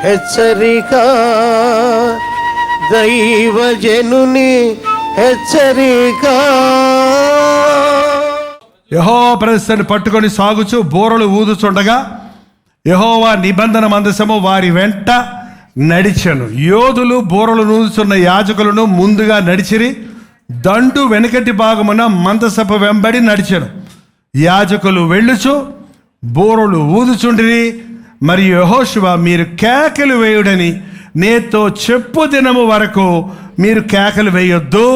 హెచ్చరిక, దైవజనుని హెచ్చరిక. యెహోవా ప్రతిష్టని పట్టుకొని సాగుచు బూరలు ఊదుచుండగా యెహోవా నిబంధన మందసము వారి వెంట నడిచెను. యోధులు బూరలు ఊదుచున్న యాజకులను ముందుగా నడిచిరి, దండు వెనుకటి భాగమున మందసపు వెంబడి నడిచెను. యాజకులు వెళ్ళుచు బూరలు ఊదుచుండిరి. మరియు యెహోషువ, మీరు కేకలు వేయుడని నేతో చెప్పు దినము వరకు మీరు కేకలు వేయొద్దు,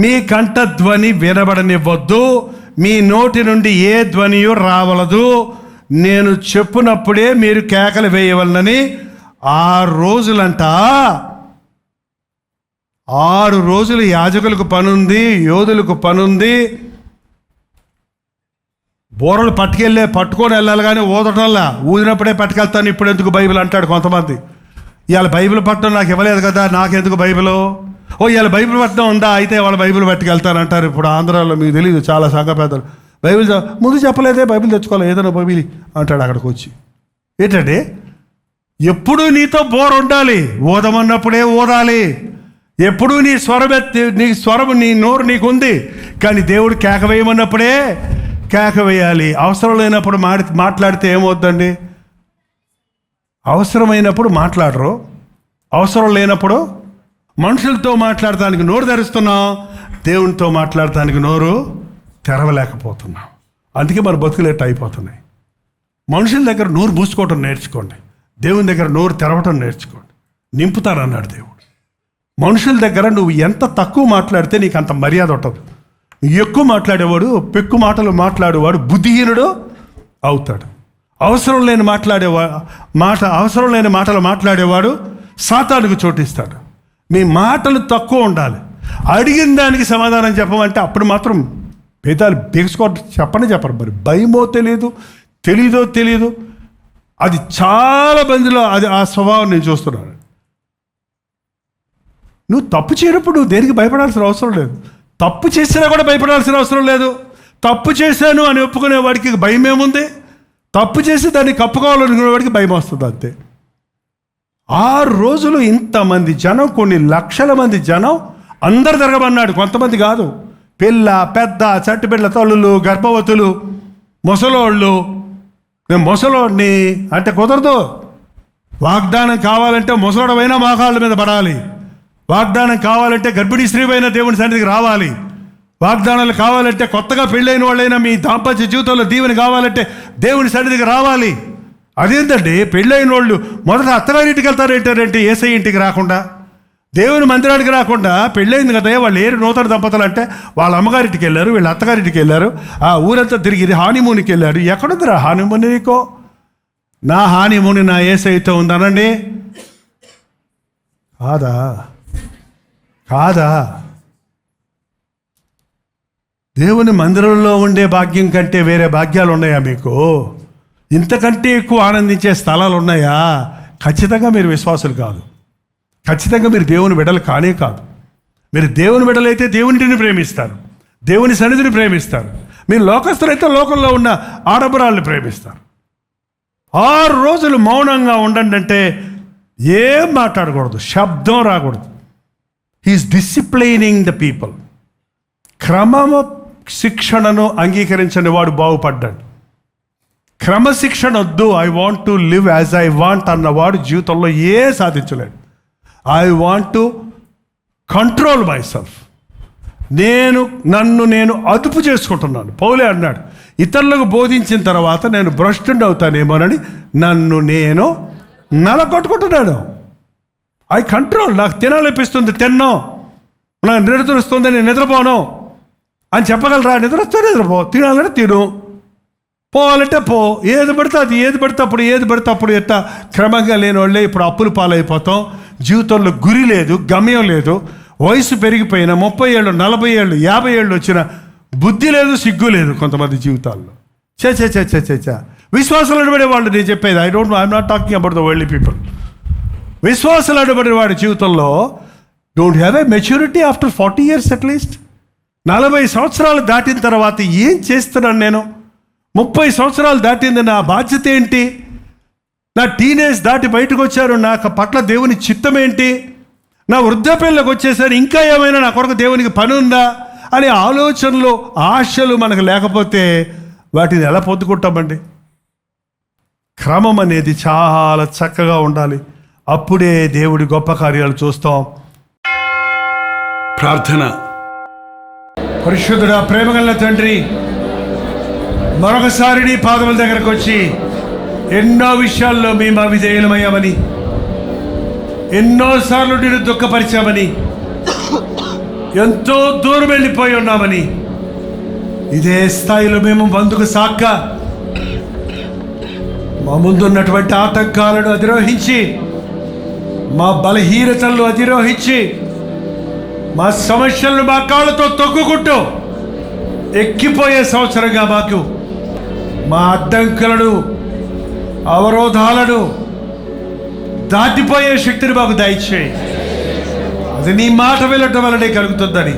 మీ కంఠధ్వని వినబడనివ్వద్దు, మీ నోటి నుండి ఏ ధ్వనియు రావలదు, నేను చెప్పునప్పుడే మీరు కేకలు వేయవలనని 6 రోజులంట. 6 రోజులు యాజకులకు పనుంది, యోధులకు పనుంది. బోరలు పట్టుకొని వెళ్ళాలి కానీ ఊదటంలా, ఊదినప్పుడే పట్టుకెళ్తాను ఇప్పుడు ఎందుకు బైబిల్ అంటాడు కొంతమంది. ఇవాళ బైబిల్ పట్టడం నాకు ఇవ్వలేదు కదా, నాకెందుకు బైబిల్? ఇవాళ బైబిల్ పట్టడం ఉందా, అయితే వాళ్ళ బైబిల్ పట్టుకెళ్తానంటారు. ఇప్పుడు ఆంధ్రాలో మీకు తెలియదు, చాలా సంఘ పెద్దలు బైబిల్ ముందు చెప్పలేదే, బైబిల్ తెచ్చుకోవాలి, ఏదైనా బైబిల్ అంటాడు అక్కడికి వచ్చి. ఏంటంటే ఎప్పుడూ నీతో బోర్ ఉండాలి, ఊదమన్నప్పుడే ఊదాలి. ఎప్పుడూ నీ స్వరం నీ నోరు నీకుంది, కానీ దేవుడు కేక వేయమన్నప్పుడే కేక వేయాలి. అవసరం లేనప్పుడు మాట్లాడితే ఏమవుద్దండి? అవసరమైనప్పుడు మాట్లాడరు, అవసరం లేనప్పుడు మనుషులతో మాట్లాడటానికి నోరు తెరుస్తున్నాం, దేవునితో మాట్లాడటానికి నోరు తెరవలేకపోతున్నాం. అందుకే మన బతుకులేట్ అయిపోతున్నాయి. మనుషుల దగ్గర నోరు మూసుకోవటం నేర్చుకోండి, దేవుని దగ్గర నోరు తెరవటం నేర్చుకోండి. నింపుతానన్నాడు దేవుడు. మనుషుల దగ్గర నువ్వు ఎంత తక్కువ మాట్లాడితే నీకు అంత మర్యాద ఉంటుంది. ఎక్కువ మాట్లాడేవాడు, పెక్కు మాటలు మాట్లాడేవాడు బుద్ధిహీనుడు అవుతాడు. అవసరం లేని మాటలు మాట్లాడేవాడు సాతానుకు చోటిస్తాడు. మీ మాటలు తక్కువ ఉండాలి. అడిగిన దానికి సమాధానం చెప్పమంటే అప్పుడు మాత్రం భేదాలు చెప్పరు. మరి భయమో తెలీదో అది చాలా మందిలో ఆ స్వభావం నేను చూస్తున్నాను. నువ్వు తప్పు చేయనప్పుడు నువ్వు దేనికి భయపడాల్సిన అవసరం లేదు. తప్పు చేసినా కూడా భయపడాల్సిన అవసరం లేదు. తప్పు చేశాను అని ఒప్పుకునే వాడికి భయం ఏముంది? తప్పు చేసి దాన్ని కప్పుకోవాలనుకునే వాడికి భయం వస్తుంది అంతే. 6 రోజులు ఇంతమంది జనం, కొన్ని లక్షల మంది జనం, అందరు జరగమన్నాడు, కొంతమంది కాదు. పిల్ల పెద్ద, చట్టి బిడ్డల తల్లులు, గర్భవతులు, ముసలోళ్ళు. నేను ముసలోడిని అంటే కుదరదు. వాగ్దానం కావాలంటే ముసలోడమైనా మోకాళ్ళ మీద పడాలి. వాగ్దానం కావాలంటే గర్భిణీ స్త్రీవైనా దేవుని సన్నిధికి రావాలి. వాగ్దానాలు కావాలంటే కొత్తగా పెళ్ళైన వాళ్ళైనా మీ దాంపత్య జీవితంలో దీవెన కావాలంటే దేవుని సన్నిధికి రావాలి. అదేంటండి, పెళ్ళైన వాళ్ళు మొదట అత్తగారింటికి వెళ్తారేంటారంటే యేసయ్య ఇంటికి రాకుండా, దేవుని మందిరానికి రాకుండా, పెళ్ళైంది కదా వాళ్ళు ఏరు నూతన దంపతులు అంటే వాళ్ళ అమ్మగారింటికి వెళ్ళారు, వీళ్ళ అత్తగారింటికి వెళ్ళారు, ఆ ఊరంతా తిరిగి హానీమూన్కి వెళ్ళారు. ఎక్కడుందిరా హానీమూన్? నీకో నా హానీమూన్ నా యేసయ్యతో ఉందనండి. కాదా? దేవుని మందిరంలో ఉండే భాగ్యం కంటే వేరే భాగ్యాలు ఉన్నాయా మీకు? ఇంతకంటే ఎక్కువ ఆనందించే స్థలాలు ఉన్నాయా? ఖచ్చితంగా మీరు విశ్వాసులు కాదు. ఖచ్చితంగా మీరు దేవుని బిడ్డలు కానే కాదు. మీరు దేవుని బిడ్డలైతే దేవునిని ప్రేమిస్తారు, దేవుని సన్నిధిని ప్రేమిస్తారు. మీరు లోకస్తులైతే లోకంలో ఉన్న ఆడంబరాలను ప్రేమిస్తారు. 6 రోజులు మౌనంగా ఉండండి అంటే ఏం మాట్లాడకూడదు, శబ్దం రాకూడదు. He's disciplining the people. క్రమము శిక్షణను అంగీకరించని వాడు బాగుపడ్డాడు. క్రమశిక్షణ వద్దు, I want to live as I want అన్నవాడు జీవితంలో సాధించలేడు. I want to control myself. నన్ను నేను అదుపు చేసుకుంటున్నాను. పౌలే అన్నాడు, ఇతరులకు బోధించిన తర్వాత నేను భ్రష్టుని అవుతానేమోనని నన్ను నేను నలగొట్టుకుంటున్నాను. I control. నాకు తినాలనిపిస్తుంది తిన్నో, నాకు నిద్ర వస్తుంది నేను నిద్రపోను అని చెప్పగలరా? నిద్ర వస్తే నిద్రపో, తినాలంటే తిను, పోవాలంటే పో. ఏది పడితే అప్పుడు ఎట్టా క్రమంగా లేని వాళ్ళే ఇప్పుడు అప్పులు పాలైపోతాం. జీవితంలో గురి లేదు, గమ్యం లేదు. వయసు పెరిగిపోయిన 30 ఏళ్ళు, 40 ఏళ్ళు, 50 ఏళ్ళు వచ్చిన బుద్ధి లేదు, సిగ్గు లేదు కొంతమంది జీవితాల్లో. విశ్వాసాలు అడబడే వాళ్ళు నేను చెప్పేది. I'm not talking about the worldly people. విశ్వాసాలు అడబడే వాడి జీవితంలో don't have a maturity after 40 years at least. 40 సంవత్సరాలు దాటిన తర్వాత ఏం చేస్తున్నాను నేను? 30 సంవత్సరాలు దాటింది, నా బాధ్యత ఏంటి? నా టీనేజ్ దాటి బయటకు వచ్చారు, నాకు పట్ల దేవుని చిత్తం ఏంటి, నా వృద్ధాప్యంలోకి వచ్చేసరి ఇంకా ఏమైనా నా కొరకు దేవునికి పని ఉందా అనే ఆలోచనలు, ఆశలు మనకు లేకపోతే వాటిని ఎలా పొందుకుంటామండి? క్రమం అనేది చాలా చక్కగా ఉండాలి. అప్పుడే దేవుడి గొప్ప కార్యాలు చూస్తాం. ప్రార్థన. పరిశుద్ధుడా, ప్రేమగల తండ్రి, మరొకసారి నీ పాదముల దగ్గరకు వచ్చి ఎన్నో విషయాల్లో మేము అవిధేయులమయ్యామని, ఎన్నోసార్లు నేను దుఃఖపరిచామని, ఎంతో దూరం వెళ్ళిపోయి ఉన్నామని, ఇదే స్థాయిలో మేము ముందుకు సాక్క మా ముందున్నటువంటి ఆటంకాలను అధిరోహించి, మా బలహీనతలను అధిరోహించి, మా సమస్యలను మా కాళ్ళతో తొక్కుకుంటూ ఎక్కిపోయే సంవత్సరంగా మాకు మా అడ్డంకులను, అవరోధాలను దాటిపోయే శక్తిని మాకు దయచేయి. అది నీ మాట వెళ్ళటం వల్లనే కలుగుతుందని,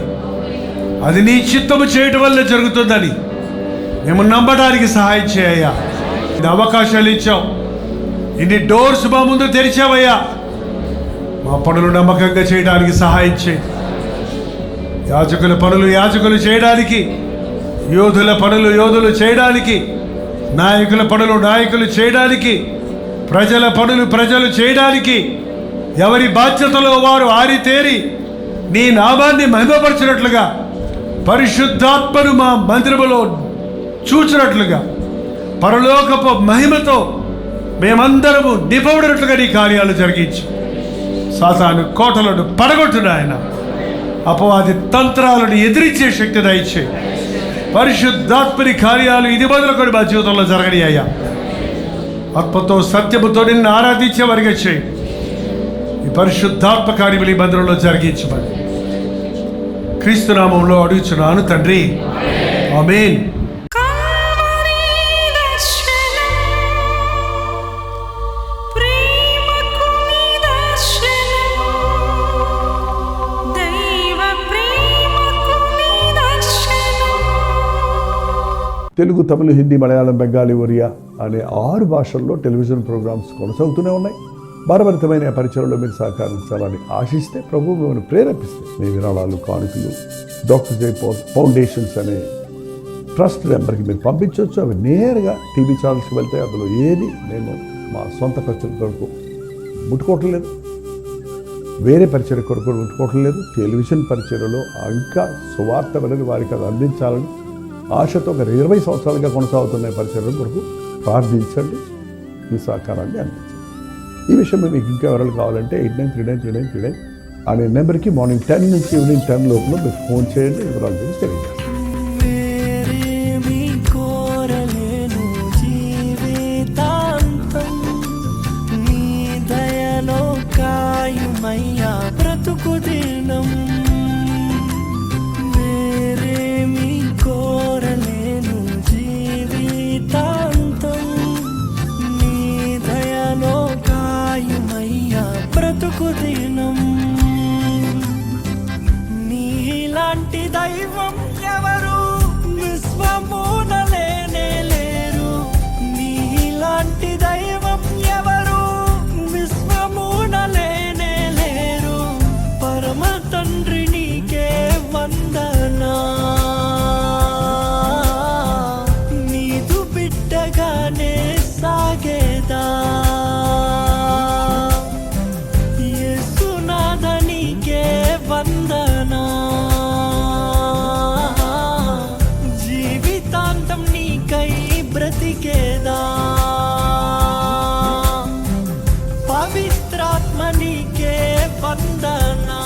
అది నీ చిత్తము చేయటం వల్ల జరుగుతుందని మేము నమ్మడానికి సహాయం చేయయ్యా. ఇన్ని అవకాశాలు ఇచ్చావు, ఇన్ని డోర్స్ మా ముందు తెరిచావయ్యా. మా పనులు నమ్మకంగా చేయడానికి సహాయం చేయి. యాజకుల పనులు యాజకులు చేయడానికి, యోధుల పనులు యోధులు చేయడానికి, నాయకుల పనులు నాయకులు చేయడానికి, ప్రజల పనులు ప్రజలు చేయడానికి, ఎవరి బాధ్యతలో వారు ఆరితేరి నీ నామాన్ని మహిమపరచినట్లుగా, పరిశుద్ధాత్మను మా మందిరములో చూచినట్లుగా, పరలోకపు మహిమతో మేమందరము నిపబడినట్లుగా నీ కార్యాలు జరిగించి సాతాను కోటలను పడగొట్టును. ఆయన అపవాది తంత్రాలను ఎదిరించే శక్తి దయచే. పరిశుద్ధాత్మని కార్యాలు ఇది మొదలుకొని మా జీవితంలో జరగని అయ్యా. ఆత్మతో సత్యముతో నిన్ను ఆరాధించే వారిగా చేయి. ఈ పరిశుద్ధాత్మ కార్యములు ఈ మందిరంలో జరిగించమని క్రీస్తు నామంలో అడుగుచున్నాను తండ్రి, ఆమేన్. తెలుగు, తమిళ, హిందీ, మలయాళం, బెంగాలీ, ఒరియా అనే 6 భాషల్లో టెలివిజన్ ప్రోగ్రామ్స్ కొనసాగుతూనే ఉన్నాయి. భారభరితమైన పరిచయంలో మీరు సహకరించాలని ఆశిస్తే, ప్రభు మిమ్మల్ని ప్రేరేపిస్తే మీ విరాళాలు, కానుకలు డాక్టర్ జై ఫౌండేషన్స్ అనే ట్రస్ట్ నెంబర్కి మీరు పంపించవచ్చు. అవి నేరుగా టీవీ ఛానల్స్కి వెళ్తే అందులో ఏది మేము మా సొంత ఖర్చుల కొరకు ముట్టుకోవటం లేదు, వేరే పరిచయ కొరకు ముట్టుకోవటం లేదు. టెలివిజన్ పరిచయలో ఇంకా సువార్త అనేది వారికి అది అందించాలని ఆశతో ఒక 20 సంవత్సరాలుగా కొనసాగుతున్న పరిచయం కొరకు ప్రార్థించండి, మీ సహకారాన్ని అందించండి. ఈ విషయంలో మీకు ఇంకా వివరాలు కావాలంటే 89393939 అనే నెంబర్కి మార్నింగ్ 10 నుంచి ఈవినింగ్ 10 లోపల మీరు ఫోన్ చేయండి. వివరాలు గురించి తెలియజేస్తాను. నీలాంటి దైవం ఎవరు విశ్వమున లేనే లేరు, నీలాంటి దైవం ఎవరు విశ్వమున లేనే లేరు. పరమ తండ్రి నీకే వందనా, నీదు బిడ్డగానే సాగేదా. వందనా, జీవితాంతం నీకై బ్రతికేదా. పవిత్రాత్మ నీకే వందనా.